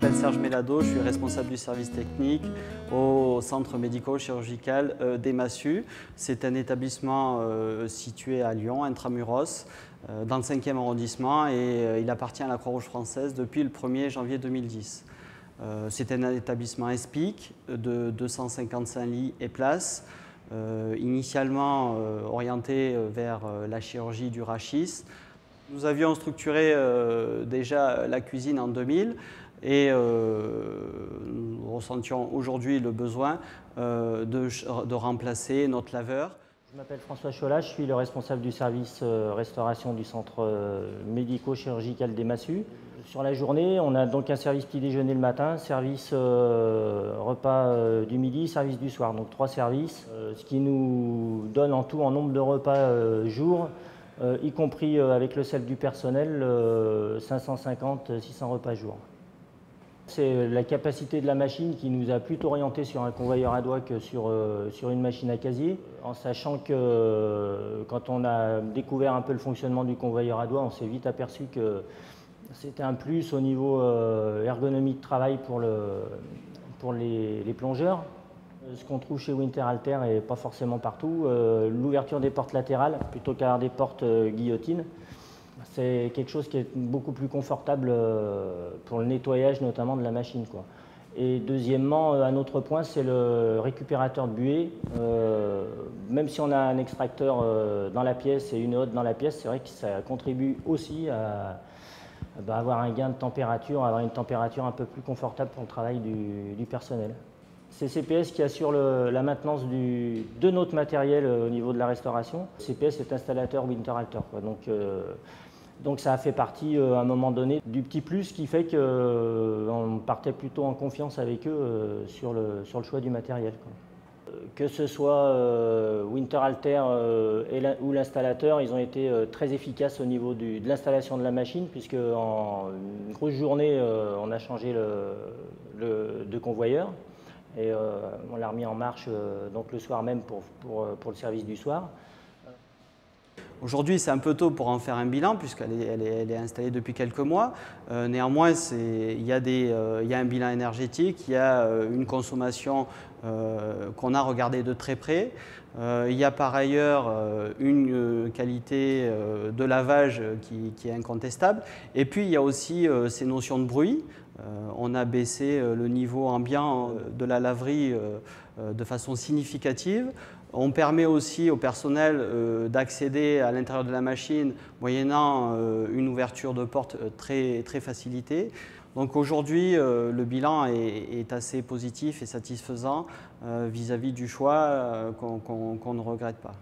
m'appelle Serge Mélado, je suis responsable du service technique au centre médico-chirurgical des Massues. C'est un établissement situé à Lyon, intramuros, dans le 5e arrondissement et il appartient à la Croix-Rouge française depuis le 1er janvier 2010. C'est un établissement ESPIC de 255 lits et places, initialement orienté vers la chirurgie du rachis. Nous avions structuré déjà la cuisine en 2000 et nous ressentions aujourd'hui le besoin de remplacer notre laveur. Je m'appelle François Cholat, je suis le responsable du service restauration du centre médico-chirurgical des Massues. Sur la journée, on a donc un service petit déjeuner le matin, service repas du midi, service du soir, donc 3 services, ce qui nous donne en tout en nombre de repas jour, y compris avec le self du personnel, 550-600 repas jour. C'est la capacité de la machine qui nous a plutôt orienté sur un convoyeur à doigt que sur une machine à casier, en sachant que quand on a découvert un peu le fonctionnement du convoyeur à doigt, on s'est vite aperçu que c'était un plus au niveau ergonomie de travail pour les plongeurs. Ce qu'on trouve chez Winterhalter et pas forcément partout, l'ouverture des portes latérales plutôt qu'avoir des portes guillotines. C'est quelque chose qui est beaucoup plus confortable pour le nettoyage notamment de la machine, quoi. Et deuxièmement, un autre point, c'est le récupérateur de buée. Même si on a un extracteur dans la pièce et une hotte dans la pièce, c'est vrai que ça contribue aussi à avoir un gain de température, avoir une température un peu plus confortable pour le travail du personnel. C'est CPS qui assure la maintenance de notre matériel au niveau de la restauration. CPS est installateur Winterhalter, quoi. Donc ça a fait partie à un moment donné du petit plus qui fait qu'on partait plutôt en confiance avec eux sur le choix du matériel, quoi. Que ce soit Winterhalter ou l'installateur, ils ont été très efficaces au niveau de l'installation de la machine, puisque en une grosse journée, on a changé de convoyeur. Et on l'a remis en marche donc le soir même pour le service du soir. Aujourd'hui, c'est un peu tôt pour en faire un bilan puisqu'elle est installée depuis quelques mois. Néanmoins, il y a un bilan énergétique, il y a une consommation qu'on a regardée de très près. Il y a par ailleurs une qualité de lavage qui est incontestable. Et puis, il y a aussi ces notions de bruit. On a baissé le niveau ambiant de la laverie de façon significative. On permet aussi au personnel d'accéder à l'intérieur de la machine moyennant une ouverture de porte très facilitée. Donc aujourd'hui, le bilan est assez positif et satisfaisant vis-à-vis du choix qu'on ne regrette pas.